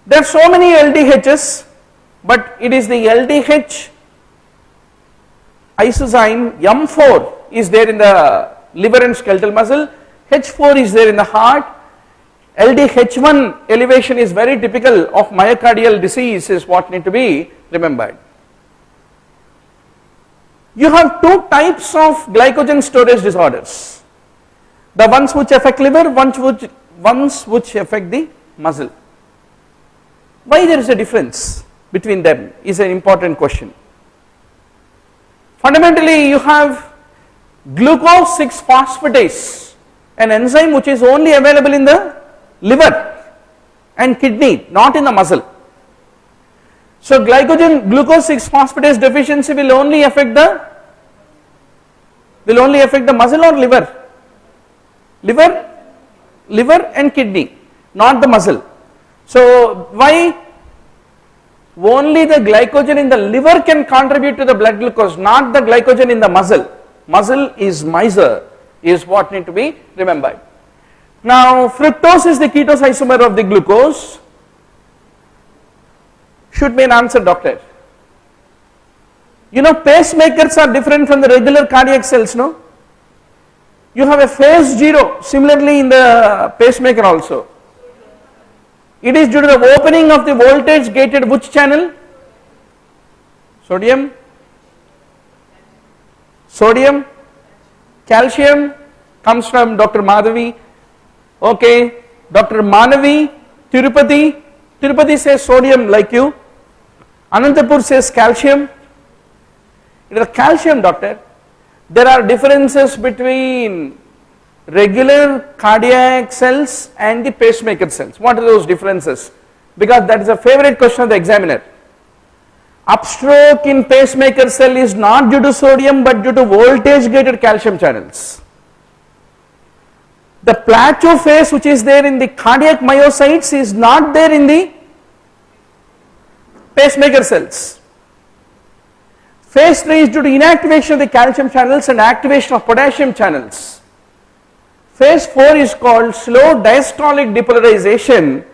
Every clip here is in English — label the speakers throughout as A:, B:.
A: There are so many LDHs, but it is the LDH isozyme M4 is there in the liver and skeletal muscle, H4 is there in the heart. LDH1 elevation is very typical of myocardial disease is what need to be remembered. You have two types of glycogen storage disorders, the ones which affect liver, ones which affect the muscle. Why there is a difference between them is an important question. Fundamentally, you have glucose 6-phosphatase, an enzyme which is only available in the liver and kidney, not in the muscle. So glucose 6-phosphatase deficiency will only affect the muscle or liver? Liver and kidney, not the muscle. So why only the glycogen in the liver can contribute to the blood glucose, not the glycogen in the muscle? Muscle is miser, is what need to be remembered. Now fructose is the ketose isomer of the glucose. Should be an answer, doctor. You know, pacemakers are different from the regular cardiac cells, no? You have a phase 0, similarly in the pacemaker also. It is due to the opening of the voltage gated which channel? Sodium, calcium comes from Dr. Madhavi. Okay, Dr. Manavi, Tirupati says sodium like you. Anantapur says calcium. It is calcium, doctor. There are differences between regular cardiac cells and the pacemaker cells. What are those differences? Because that is a favorite question of the examiner. Upstroke in pacemaker cell is not due to sodium but due to voltage gated calcium channels. The plateau phase which is there in the cardiac myocytes is not there in the pacemaker cells. Phase 3 is due to inactivation of the calcium channels and activation of potassium channels. Phase 4 is called slow diastolic depolarization,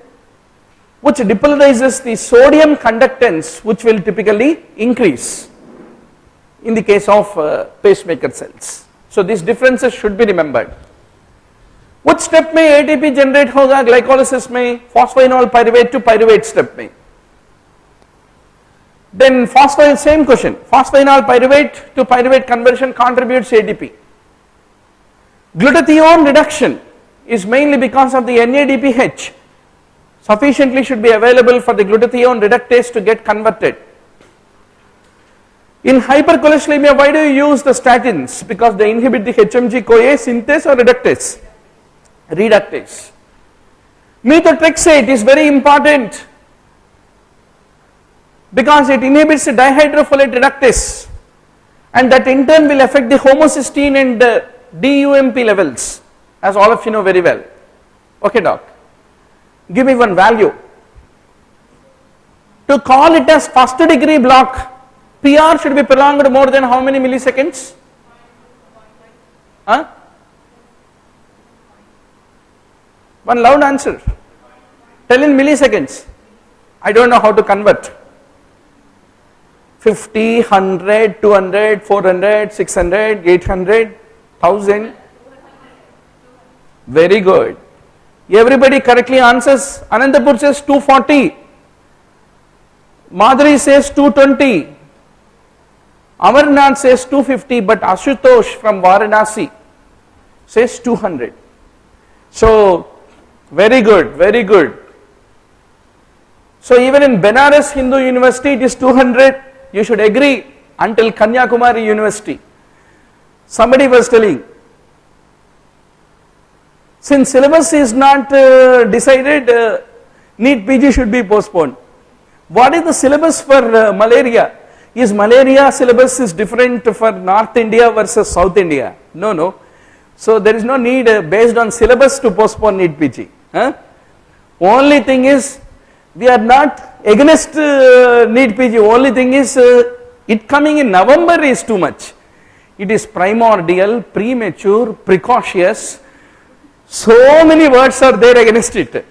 A: which depolarizes the sodium conductance, which will typically increase in the case of pacemaker cells. So these differences should be remembered. Which step में ATP generate होगा glycolysis में? Phosphoenol pyruvate to pyruvate step में. Then same question, phosphoenol pyruvate to pyruvate conversion contributes ATP. Glutathione reduction is mainly because of the NADPH sufficiently should be available for the glutathione reductase to get converted. In hypercholesterolemia, why do you use the statins? Because they inhibit the HMG-CoA synthase or reductase? Reductase. Methotrexate is very important because it inhibits the dihydrofolate reductase and that in turn will affect the homocysteine and DUMP levels, as all of you know very well. Okay, doc. Give me one value. To call it as first degree block, PR should be prolonged more than how many milliseconds? Huh? One loud answer. Tell in milliseconds. I don't know how to convert. 50, 100, 200, 400, 600, 800, 1000. Very good. Everybody correctly answers. Anantapur says 240. Madhuri says 220. Amarnath says 250, but Ashutosh from Varanasi says 200. So, very good, very good. So, even in Benares Hindu University it is 200. You should agree until Kanyakumari University. Somebody was telling, since syllabus is not decided, NEET PG should be postponed. What is the syllabus for malaria? Is malaria syllabus is different for North India versus South India? No, no. So there is no need based on syllabus to postpone NEET PG. Huh? Only thing is, we are not against NEET PG. Only thing is, it coming in November is too much. It is primordial, premature, precocious. So many words are there against it.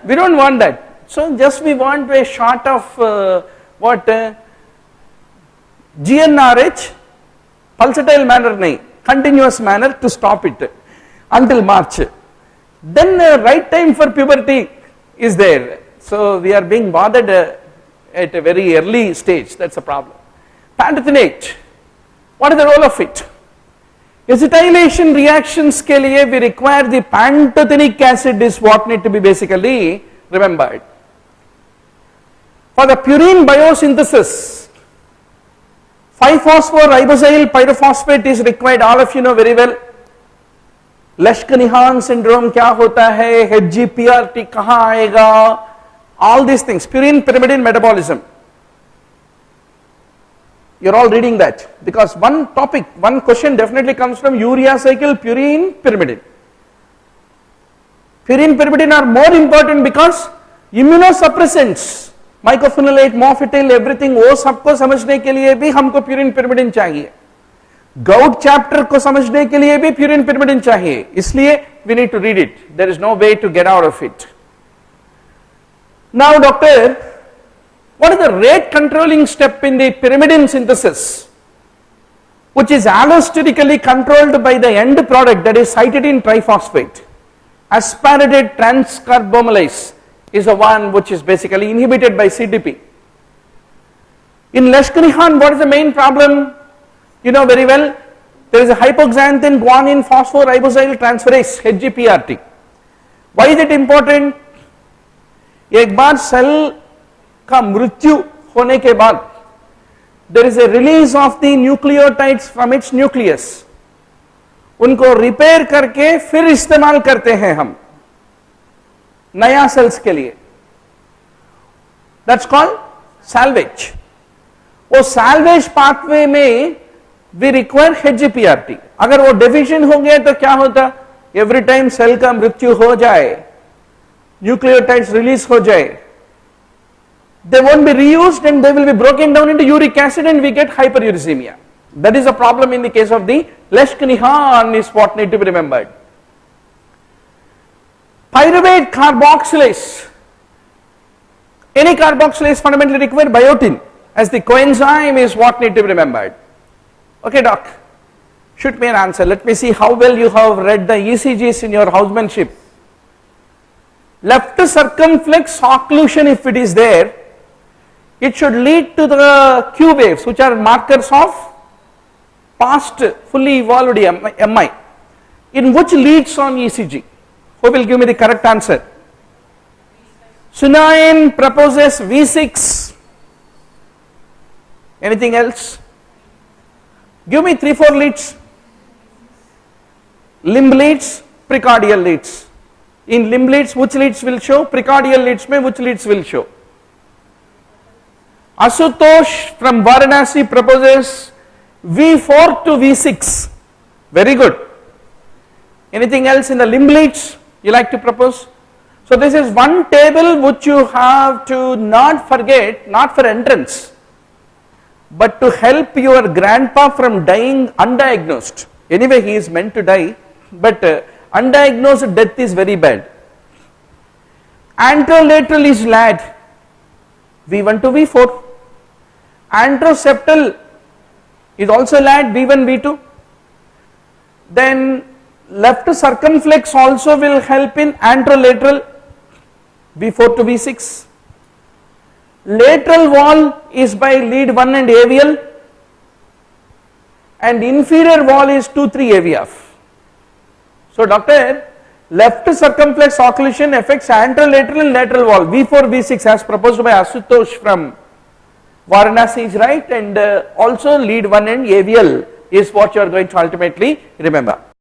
A: We don't want that. So just we want a shot of GnRH, pulsatile manner nahi, continuous manner to stop it until March. Then right time for puberty is there. So we are being bothered at a very early stage, that's a problem. Pantothenate, what is the role of it? Acetylation reactions ke liye we require the pantothenic acid is what need to be basically remembered. For the purine biosynthesis, 5-phosphoribosyl pyrophosphate is required, all of you know very well. Lesch-Kanihan syndrome kya hota hai, HGPRT kahan aayega, all these things, purine pyrimidine metabolism. You are all reading that because one topic, one question definitely comes from urea cycle, purine pyrimidine. Purine pyrimidine are more important because immunosuppressants, mycophenolate, mofetil, everything, वो सबको समझने के लिए भी हमको purine pyrimidine चाहिए. Gout chapter को समझने के लिए भी purine pyrimidine चाहिए. इसलिए we need to read it. There is no way to get out of it. Now, doctor, what is the rate controlling step in the pyrimidine synthesis, which is allosterically controlled by the end product, that is cytidine triphosphate? Aspartate transcarbamylase is the one which is basically inhibited by CDP. In Lesch-Kanihan, what is the main problem? You know very well, there is a hypoxanthine guanine phosphoribosyl transferase, HGPRT. Why is it important? एक बार cell का मृत्यु होने के बाद there is a release of the nucleotides from its nucleus. उनको repair करके फिर इस्तेमाल करते हैं हम नया सेल्स के लिए. That's called salvage. वो salvage pathway में we require HGPRT. अगर वो deficient हो गया तो क्या होता? Every time सेल का मृत्यु हो जाए, nucleotides release हो जाए, they won't be reused and they will be broken down into uric acid and we get hyperuricemia. That is a problem in the case of the Lesch-Kanihan is what need to be remembered. Pyruvate carboxylase. Any carboxylase fundamentally require biotin as the coenzyme is what need to be remembered. Okay, doc, shoot me an answer. Let me see how well you have read the ECGs in your housemanship. Left circumflex occlusion, if it is there, it should lead to the Q waves, which are markers of past fully evolved MI. In which leads on ECG? Who will give me the correct answer? Sunayan proposes V6. Anything else? Give me 3-4 leads. Limb leads, precordial leads. In limb leads, which leads will show? Precordial leads mein which leads will show? Asutosh from Varanasi proposes V4 to V6. Very good. Anything else in the limb leads you like to propose? So this is one table which you have to not forget, not for entrance, but to help your grandpa from dying undiagnosed. Anyway, he is meant to die, but undiagnosed death is very bad. Anterolateral is LAD, V1 to V4. Anteroseptal is also LAD, V1, V2. Then left circumflex also will help in anterolateral, V4 to V6. Lateral wall is by lead 1 and AVL, and inferior wall is 2-3 AVF. So doctor, left circumflex occlusion affects anterolateral and lateral wall, V4, V6 as proposed by Asutosh from Varanasi is right, and also lead 1 and AVL is what you are going to ultimately remember.